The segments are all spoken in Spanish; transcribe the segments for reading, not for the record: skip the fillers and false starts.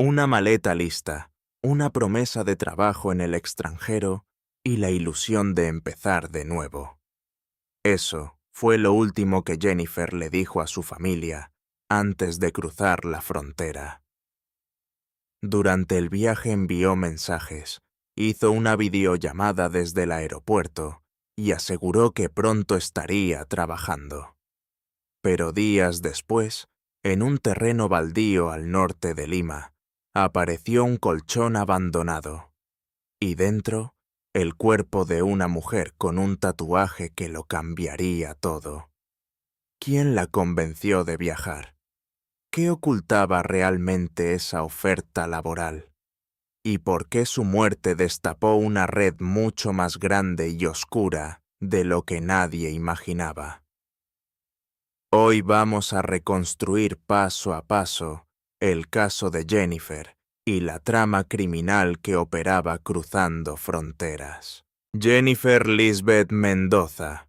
Una maleta lista, una promesa de trabajo en el extranjero y la ilusión de empezar de nuevo. Eso fue lo último que Jennifer le dijo a su familia antes de cruzar la frontera. Durante el viaje envió mensajes, hizo una videollamada desde el aeropuerto y aseguró que pronto estaría trabajando. Pero días después, en un terreno baldío al norte de Lima, apareció un colchón abandonado, y dentro, el cuerpo de una mujer con un tatuaje que lo cambiaría todo. ¿Quién la convenció de viajar? ¿Qué ocultaba realmente esa oferta laboral? ¿Y por qué su muerte destapó una red mucho más grande y oscura de lo que nadie imaginaba? Hoy vamos a reconstruir paso a paso el caso de Jennifer y la trama criminal que operaba cruzando fronteras. Jennifer Lisbeth Mendoza.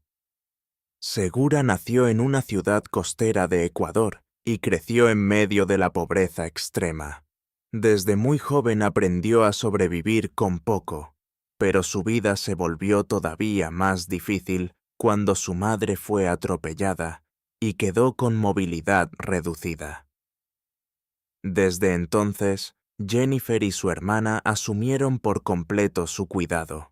Segura nació en una ciudad costera de Ecuador y creció en medio de la pobreza extrema. Desde muy joven aprendió a sobrevivir con poco, pero su vida se volvió todavía más difícil cuando su madre fue atropellada y quedó con movilidad reducida. Desde entonces, Jennifer y su hermana asumieron por completo su cuidado.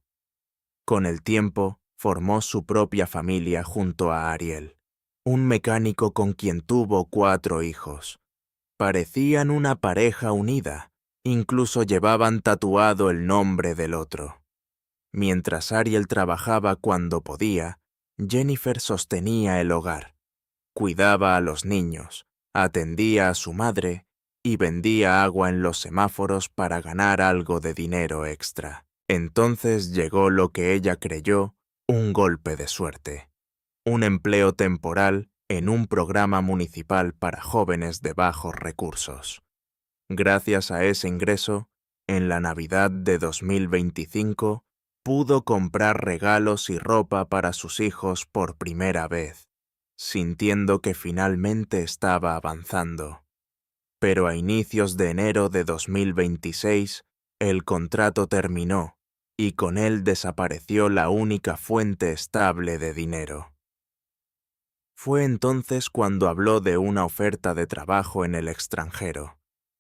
Con el tiempo, formó su propia familia junto a Ariel, un mecánico con quien tuvo 4 hijos. Parecían una pareja unida, incluso llevaban tatuado el nombre del otro. Mientras Ariel trabajaba cuando podía, Jennifer sostenía el hogar, cuidaba a los niños, atendía a su madre y vendía agua en los semáforos para ganar algo de dinero extra. Entonces llegó lo que ella creyó un golpe de suerte, un empleo temporal en un programa municipal para jóvenes de bajos recursos. Gracias a ese ingreso, en la Navidad de 2025, pudo comprar regalos y ropa para sus hijos por primera vez, sintiendo que finalmente estaba avanzando. Pero a inicios de enero de 2026, el contrato terminó y con él desapareció la única fuente estable de dinero. Fue entonces cuando habló de una oferta de trabajo en el extranjero.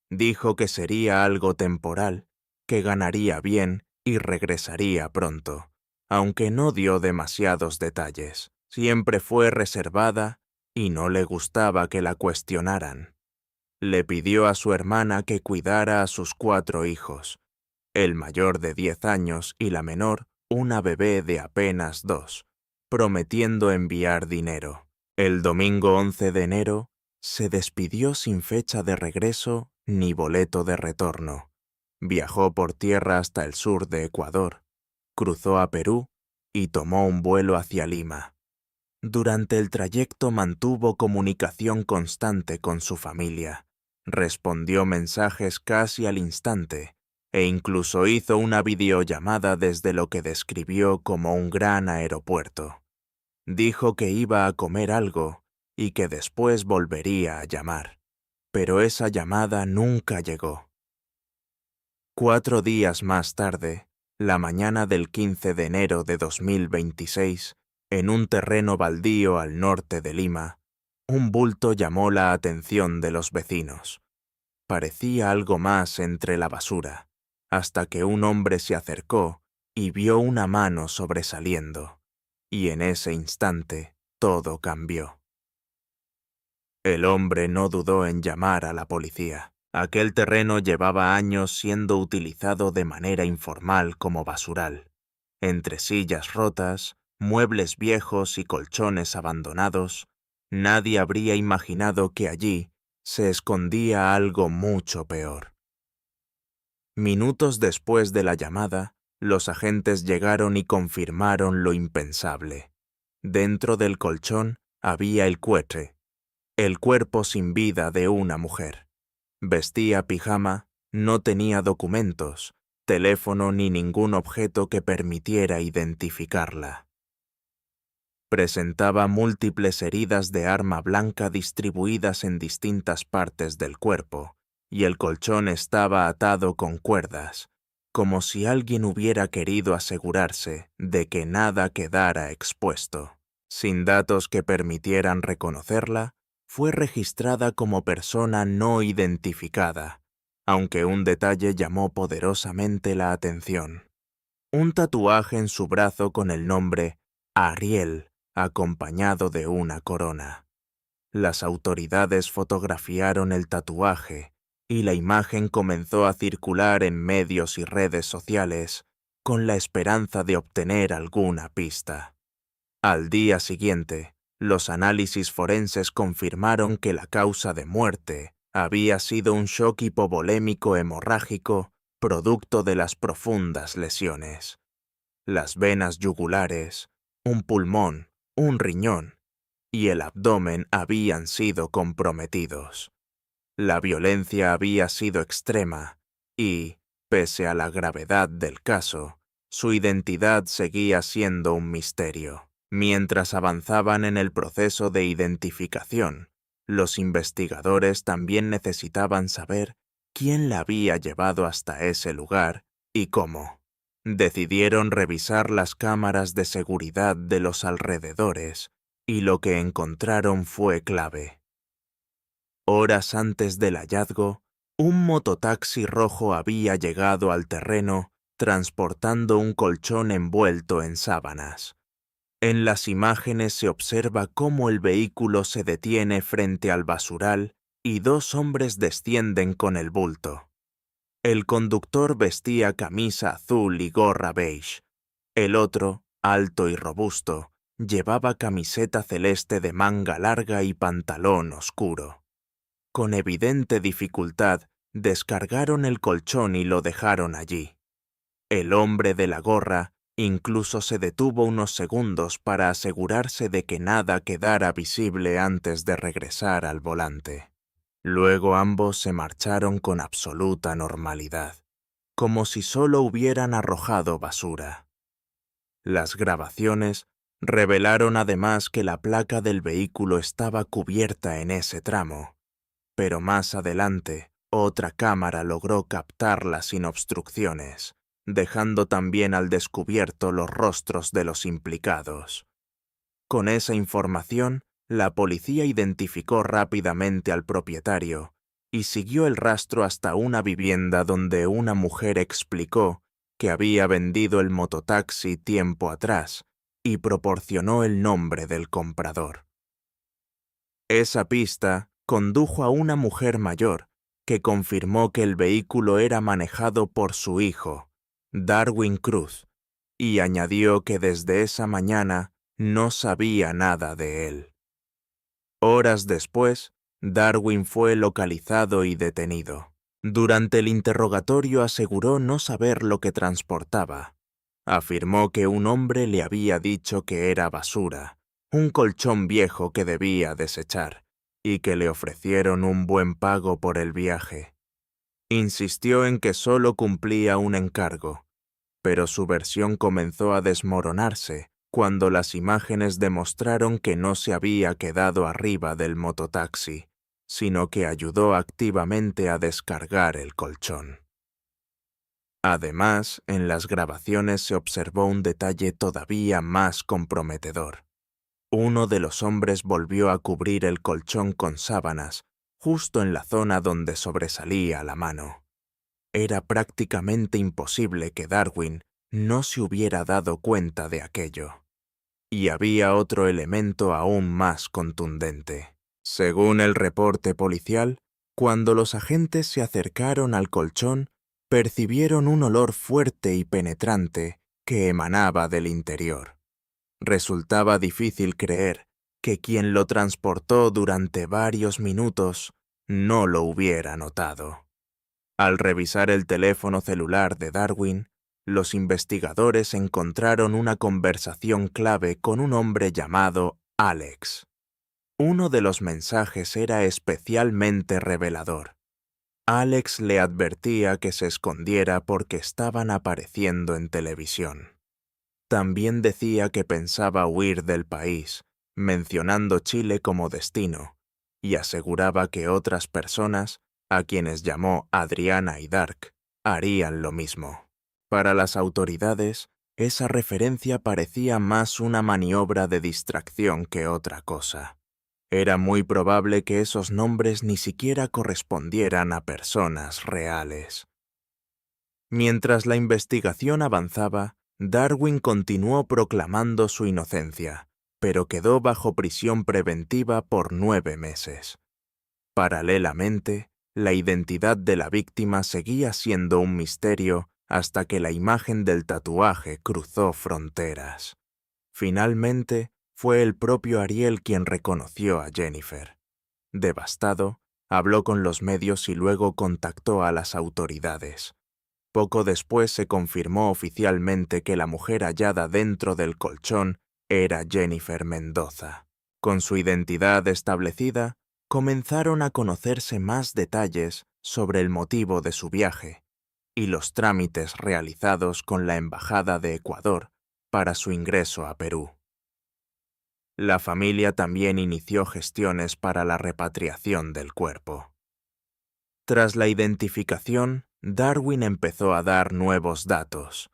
Dijo que sería algo temporal, que ganaría bien y regresaría pronto, aunque no dio demasiados detalles. Siempre fue reservada y no le gustaba que la cuestionaran. Le pidió a su hermana que cuidara a sus 4 hijos, el mayor de 10 años y la menor, una bebé de apenas 2, prometiendo enviar dinero. El domingo 11 de enero, se despidió sin fecha de regreso ni boleto de retorno. Viajó por tierra hasta el sur de Ecuador, cruzó a Perú y tomó un vuelo hacia Lima. Durante el trayecto mantuvo comunicación constante con su familia, respondió mensajes casi al instante e incluso hizo una videollamada desde lo que describió como un gran aeropuerto. Dijo que iba a comer algo y que después volvería a llamar, pero esa llamada nunca llegó. 4 días más tarde, la mañana del 15 de enero de 2026, en un terreno baldío al norte de Lima, un bulto llamó la atención de los vecinos. Parecía algo más entre la basura, hasta que un hombre se acercó y vio una mano sobresaliendo, y en ese instante todo cambió. El hombre no dudó en llamar a la policía. Aquel terreno llevaba años siendo utilizado de manera informal como basural. Entre sillas rotas, muebles viejos y colchones abandonados, nadie habría imaginado que allí se escondía algo mucho peor. Minutos después de la llamada, los agentes llegaron y confirmaron lo impensable. Dentro del colchón había el cuerpo sin vida de una mujer. Vestía pijama, no tenía documentos, teléfono ni ningún objeto que permitiera identificarla. Presentaba múltiples heridas de arma blanca distribuidas en distintas partes del cuerpo y el colchón estaba atado con cuerdas, como si alguien hubiera querido asegurarse de que nada quedara expuesto. Sin datos que permitieran reconocerla, fue registrada como persona no identificada, aunque un detalle llamó poderosamente la atención. Un tatuaje en su brazo con el nombre Ariel, acompañado de una corona. Las autoridades fotografiaron el tatuaje y la imagen comenzó a circular en medios y redes sociales con la esperanza de obtener alguna pista. Al día siguiente, los análisis forenses confirmaron que la causa de muerte había sido un shock hipovolémico hemorrágico producto de las profundas lesiones. Las venas yugulares, un pulmón, un riñón y el abdomen habían sido comprometidos. La violencia había sido extrema y, pese a la gravedad del caso, su identidad seguía siendo un misterio. Mientras avanzaban en el proceso de identificación, los investigadores también necesitaban saber quién la había llevado hasta ese lugar y cómo. Decidieron revisar las cámaras de seguridad de los alrededores y lo que encontraron fue clave. Horas antes del hallazgo, un mototaxi rojo había llegado al terreno transportando un colchón envuelto en sábanas. En las imágenes se observa cómo el vehículo se detiene frente al basural y dos hombres descienden con el bulto. El conductor vestía camisa azul y gorra beige. El otro, alto y robusto, llevaba camiseta celeste de manga larga y pantalón oscuro. Con evidente dificultad, descargaron el colchón y lo dejaron allí. El hombre de la gorra incluso se detuvo unos segundos para asegurarse de que nada quedara visible antes de regresar al volante. Luego ambos se marcharon con absoluta normalidad, como si solo hubieran arrojado basura. Las grabaciones revelaron además que la placa del vehículo estaba cubierta en ese tramo, pero más adelante otra cámara logró captarla sin obstrucciones, dejando también al descubierto los rostros de los implicados. Con esa información, la policía identificó rápidamente al propietario y siguió el rastro hasta una vivienda donde una mujer explicó que había vendido el mototaxi tiempo atrás y proporcionó el nombre del comprador. Esa pista condujo a una mujer mayor que confirmó que el vehículo era manejado por su hijo, Darwin Cruz, y añadió que desde esa mañana no sabía nada de él. Horas después, Darwin fue localizado y detenido. Durante el interrogatorio aseguró no saber lo que transportaba. Afirmó que un hombre le había dicho que era basura, un colchón viejo que debía desechar, y que le ofrecieron un buen pago por el viaje. Insistió en que solo cumplía un encargo, pero su versión comenzó a desmoronarse cuando las imágenes demostraron que no se había quedado arriba del mototaxi, sino que ayudó activamente a descargar el colchón. Además, en las grabaciones se observó un detalle todavía más comprometedor. Uno de los hombres volvió a cubrir el colchón con sábanas, justo en la zona donde sobresalía la mano. Era prácticamente imposible que Darwin no se hubiera dado cuenta de aquello. Y había otro elemento aún más contundente. Según el reporte policial, cuando los agentes se acercaron al colchón, percibieron un olor fuerte y penetrante que emanaba del interior. Resultaba difícil creer que quien lo transportó durante varios minutos no lo hubiera notado. Al revisar el teléfono celular de Darwin, los investigadores encontraron una conversación clave con un hombre llamado Alex. Uno de los mensajes era especialmente revelador. Alex le advertía que se escondiera porque estaban apareciendo en televisión. También decía que pensaba huir del país, mencionando Chile como destino, y aseguraba que otras personas a quienes llamó Adriana y Dark, harían lo mismo. Para las autoridades, esa referencia parecía más una maniobra de distracción que otra cosa. Era muy probable que esos nombres ni siquiera correspondieran a personas reales. Mientras la investigación avanzaba, Darwin continuó proclamando su inocencia, pero quedó bajo prisión preventiva por 9 meses. Paralelamente, la identidad de la víctima seguía siendo un misterio hasta que la imagen del tatuaje cruzó fronteras. Finalmente, fue el propio Ariel quien reconoció a Jennifer. Devastado, habló con los medios y luego contactó a las autoridades. Poco después se confirmó oficialmente que la mujer hallada dentro del colchón era Jennifer Mendoza. Con su identidad establecida, comenzaron a conocerse más detalles sobre el motivo de su viaje y los trámites realizados con la Embajada de Ecuador para su ingreso a Perú. La familia también inició gestiones para la repatriación del cuerpo. Tras la identificación, Darwin empezó a dar nuevos datos.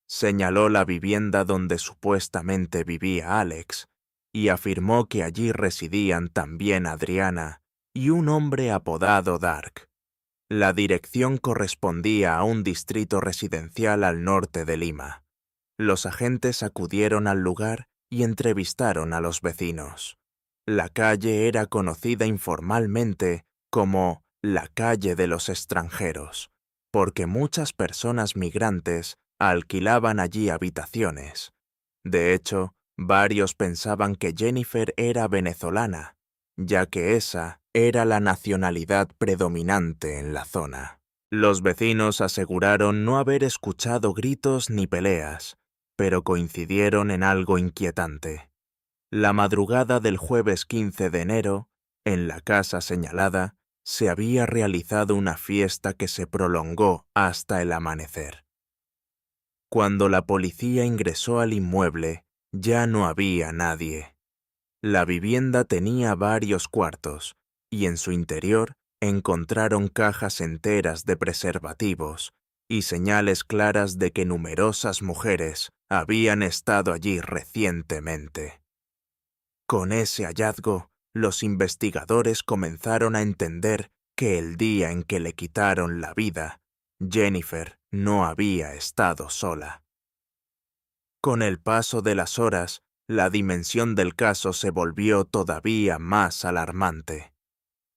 Señaló la vivienda donde supuestamente vivía Alex y afirmó que allí residían también Adriana y un hombre apodado Dark. La dirección correspondía a un distrito residencial al norte de Lima. Los agentes acudieron al lugar y entrevistaron a los vecinos. La calle era conocida informalmente como la calle de los extranjeros, porque muchas personas migrantes alquilaban allí habitaciones. De hecho, varios pensaban que Jennifer era venezolana, ya que esa era la nacionalidad predominante en la zona. Los vecinos aseguraron no haber escuchado gritos ni peleas, pero coincidieron en algo inquietante. La madrugada del jueves 15 de enero, en la casa señalada, se había realizado una fiesta que se prolongó hasta el amanecer. Cuando la policía ingresó al inmueble, ya no había nadie. La vivienda tenía varios cuartos, y en su interior encontraron cajas enteras de preservativos y señales claras de que numerosas mujeres habían estado allí recientemente. Con ese hallazgo, los investigadores comenzaron a entender que el día en que le quitaron la vida, Jennifer no había estado sola. Con el paso de las horas, la dimensión del caso se volvió todavía más alarmante.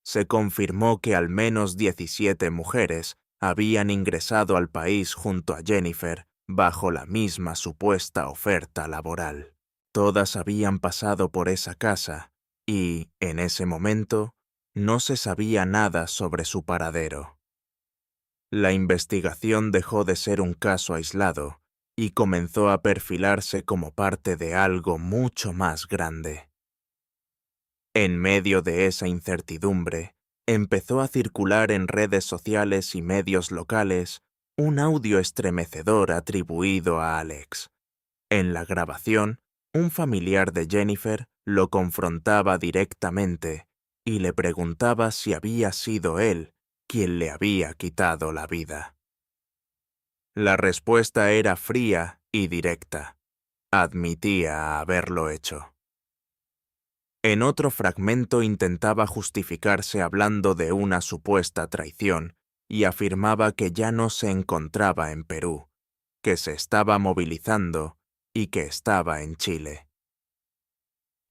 Se confirmó que al menos 17 mujeres habían ingresado al país junto a Jennifer bajo la misma supuesta oferta laboral. Todas habían pasado por esa casa y, en ese momento, no se sabía nada sobre su paradero. La investigación dejó de ser un caso aislado y comenzó a perfilarse como parte de algo mucho más grande. En medio de esa incertidumbre, empezó a circular en redes sociales y medios locales un audio estremecedor atribuido a Alex. En la grabación, un familiar de Jennifer lo confrontaba directamente y le preguntaba si había sido él quien le había quitado la vida. La respuesta era fría y directa. Admitía haberlo hecho. En otro fragmento intentaba justificarse hablando de una supuesta traición y afirmaba que ya no se encontraba en Perú, que se estaba movilizando y que estaba en Chile.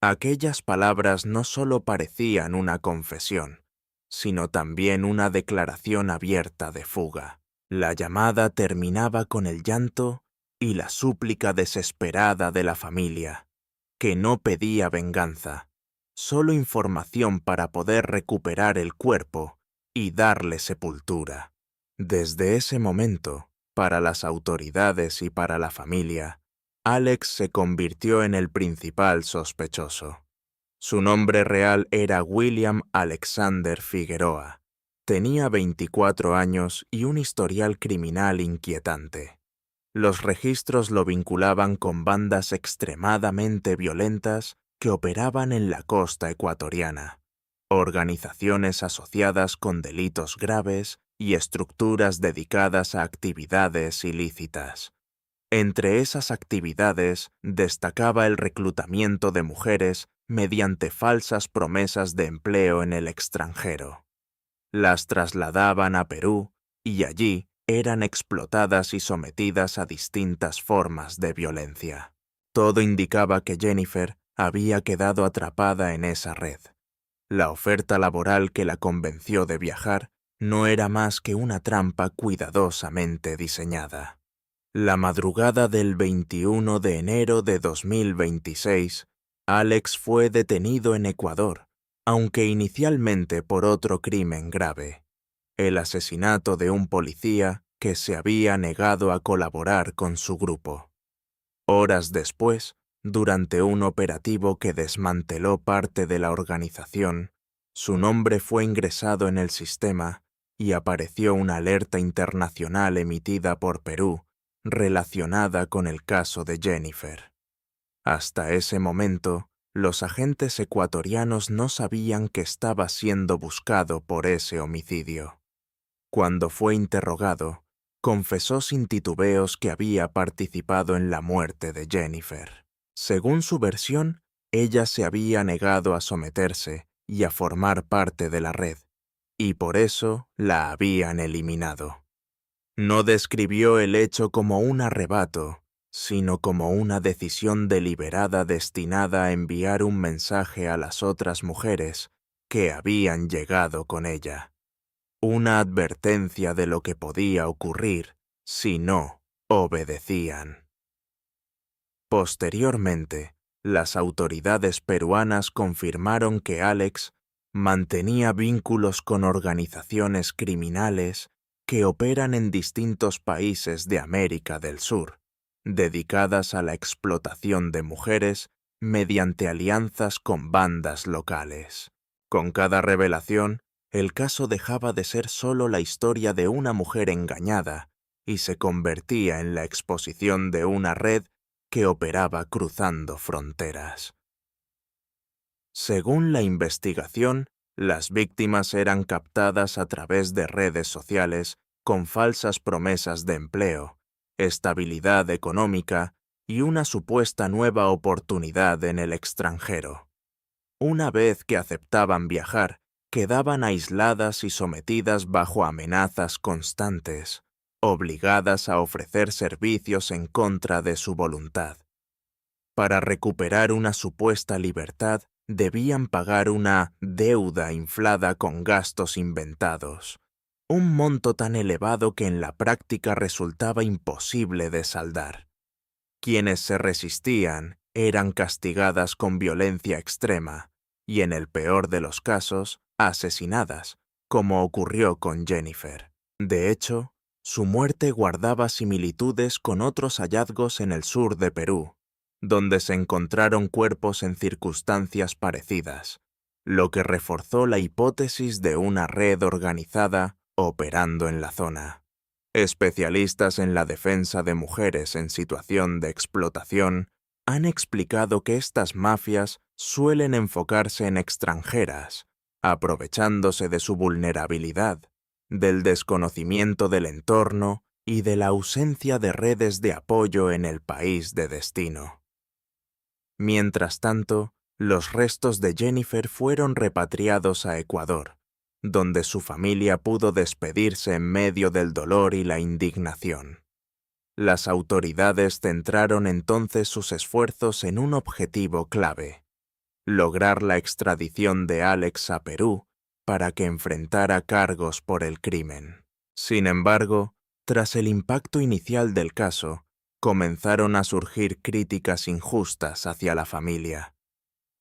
Aquellas palabras no solo parecían una confesión, sino también una declaración abierta de fuga. La llamada terminaba con el llanto y la súplica desesperada de la familia, que no pedía venganza, solo información para poder recuperar el cuerpo y darle sepultura. Desde ese momento, para las autoridades y para la familia, Alex se convirtió en el principal sospechoso. Su nombre real era William Alexander Figueroa. Tenía 24 años y un historial criminal inquietante. Los registros lo vinculaban con bandas extremadamente violentas que operaban en la costa ecuatoriana. organizaciones asociadas con delitos graves y estructuras dedicadas a actividades ilícitas. Entre esas actividades destacaba el reclutamiento de mujeres mediante falsas promesas de empleo en el extranjero. Las trasladaban a Perú y allí eran explotadas y sometidas a distintas formas de violencia. Todo indicaba que Jennifer había quedado atrapada en esa red. La oferta laboral que la convenció de viajar no era más que una trampa cuidadosamente diseñada. La madrugada del 21 de enero de 2026, Alex fue detenido en Ecuador, aunque inicialmente por otro crimen grave: el asesinato de un policía que se había negado a colaborar con su grupo. Horas después, durante un operativo que desmanteló parte de la organización, su nombre fue ingresado en el sistema y apareció una alerta internacional emitida por Perú relacionada con el caso de Jennifer. Hasta ese momento, los agentes ecuatorianos no sabían que estaba siendo buscado por ese homicidio. Cuando fue interrogado, confesó sin titubeos que había participado en la muerte de Jennifer. Según su versión, ella se había negado a someterse y a formar parte de la red, y por eso la habían eliminado. No describió el hecho como un arrebato, sino como una decisión deliberada destinada a enviar un mensaje a las otras mujeres que habían llegado con ella. Una advertencia de lo que podía ocurrir si no obedecían. Posteriormente, las autoridades peruanas confirmaron que Alex mantenía vínculos con organizaciones criminales que operan en distintos países de América del Sur, dedicadas a la explotación de mujeres mediante alianzas con bandas locales. Con cada revelación, el caso dejaba de ser solo la historia de una mujer engañada y se convertía en la exposición de una red que operaba cruzando fronteras. Según la investigación, las víctimas eran captadas a través de redes sociales con falsas promesas de empleo, estabilidad económica y una supuesta nueva oportunidad en el extranjero. Una vez que aceptaban viajar, quedaban aisladas y sometidas bajo amenazas constantes, obligadas a ofrecer servicios en contra de su voluntad. Para recuperar una supuesta libertad, debían pagar una deuda inflada con gastos inventados, un monto tan elevado que en la práctica resultaba imposible de saldar. Quienes se resistían eran castigadas con violencia extrema y, en el peor de los casos, asesinadas, como ocurrió con Jennifer. De hecho, su muerte guardaba similitudes con otros hallazgos en el sur de Perú, donde se encontraron cuerpos en circunstancias parecidas, lo que reforzó la hipótesis de una red organizada operando en la zona. Especialistas en la defensa de mujeres en situación de explotación han explicado que estas mafias suelen enfocarse en extranjeras, aprovechándose de su vulnerabilidad, del desconocimiento del entorno y de la ausencia de redes de apoyo en el país de destino. Mientras tanto, los restos de Jennifer fueron repatriados a Ecuador, donde su familia pudo despedirse en medio del dolor y la indignación. Las autoridades centraron entonces sus esfuerzos en un objetivo clave: lograr la extradición de Alex a Perú para que enfrentara cargos por el crimen. Sin embargo, tras el impacto inicial del caso, comenzaron a surgir críticas injustas hacia la familia.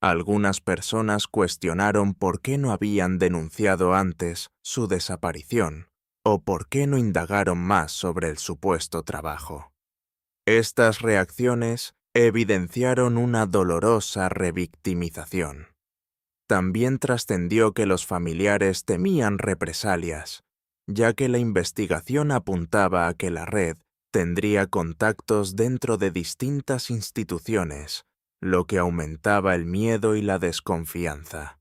Algunas personas cuestionaron por qué no habían denunciado antes su desaparición o por qué no indagaron más sobre el supuesto trabajo. Estas reacciones evidenciaron una dolorosa revictimización. También trascendió que los familiares temían represalias, ya que la investigación apuntaba a que la red tendría contactos dentro de distintas instituciones, lo que aumentaba el miedo y la desconfianza.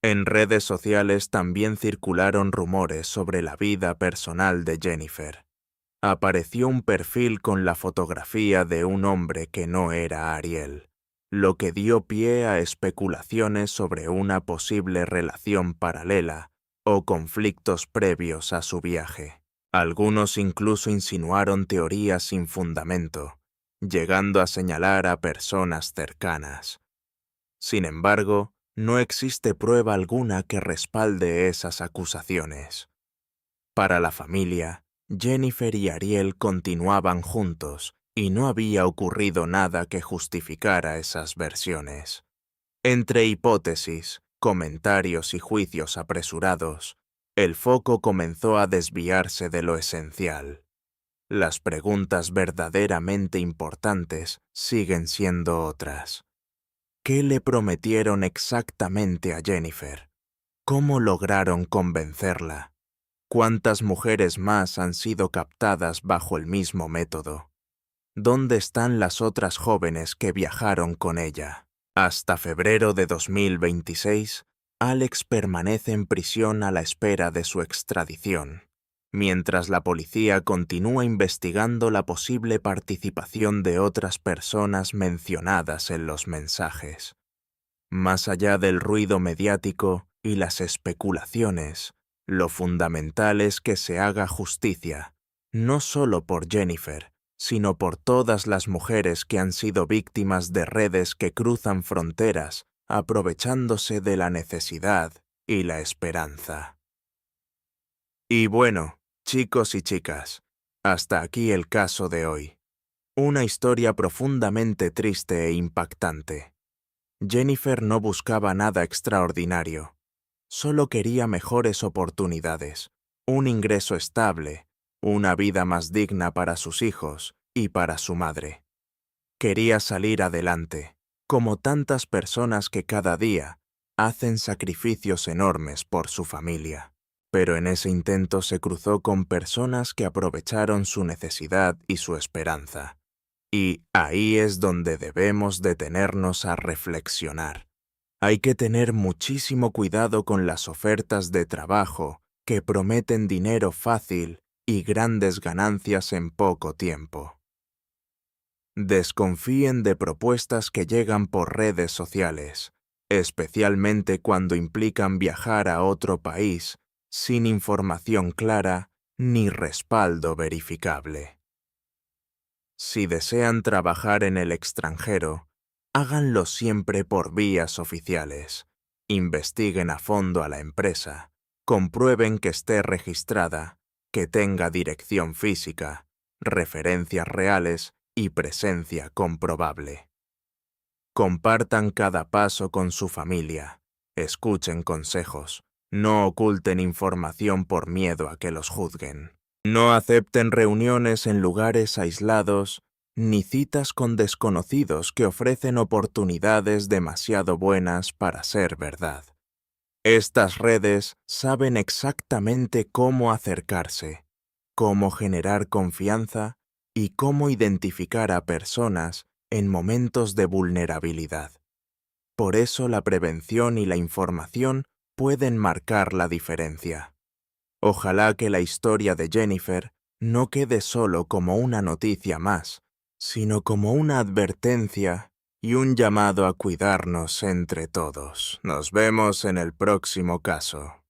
En redes sociales también circularon rumores sobre la vida personal de Jennifer. Apareció un perfil con la fotografía de un hombre que no era Ariel, lo que dio pie a especulaciones sobre una posible relación paralela o conflictos previos a su viaje. Algunos incluso insinuaron teorías sin fundamento, llegando a señalar a personas cercanas. Sin embargo, no existe prueba alguna que respalde esas acusaciones. Para la familia, Jennifer y Ariel continuaban juntos y no había ocurrido nada que justificara esas versiones. Entre hipótesis, comentarios y juicios apresurados, el foco comenzó a desviarse de lo esencial. Las preguntas verdaderamente importantes siguen siendo otras. ¿Qué le prometieron exactamente a Jennifer? ¿Cómo lograron convencerla? ¿Cuántas mujeres más han sido captadas bajo el mismo método? ¿Dónde están las otras jóvenes que viajaron con ella? Hasta febrero de 2026, Alex permanece en prisión a la espera de su extradición, mientras la policía continúa investigando la posible participación de otras personas mencionadas en los mensajes. Más allá del ruido mediático y las especulaciones, lo fundamental es que se haga justicia, no solo por Jennifer, sino por todas las mujeres que han sido víctimas de redes que cruzan fronteras, aprovechándose de la necesidad y la esperanza. Y bueno, chicos y chicas, hasta aquí el caso de hoy. Una historia profundamente triste e impactante. Jennifer no buscaba nada extraordinario. Solo quería mejores oportunidades, un ingreso estable, una vida más digna para sus hijos y para su madre. Quería salir adelante, como tantas personas que cada día hacen sacrificios enormes por su familia. Pero en ese intento se cruzó con personas que aprovecharon su necesidad y su esperanza. Y ahí es donde debemos detenernos a reflexionar. Hay que tener muchísimo cuidado con las ofertas de trabajo que prometen dinero fácil y grandes ganancias en poco tiempo. Desconfíen de propuestas que llegan por redes sociales, especialmente cuando implican viajar a otro país sin información clara ni respaldo verificable. Si desean trabajar en el extranjero, háganlo siempre por vías oficiales. Investiguen a fondo a la empresa, comprueben que esté registrada, que tenga dirección física, referencias reales y presencia comprobable. Compartan cada paso con su familia, escuchen consejos, no oculten información por miedo a que los juzguen. No acepten reuniones en lugares aislados ni citas con desconocidos que ofrecen oportunidades demasiado buenas para ser verdad. Estas redes saben exactamente cómo acercarse, cómo generar confianza y cómo identificar a personas en momentos de vulnerabilidad. Por eso la prevención y la información pueden marcar la diferencia. Ojalá que la historia de Jennifer no quede solo como una noticia más, sino como una advertencia y un llamado a cuidarnos entre todos. Nos vemos en el próximo caso.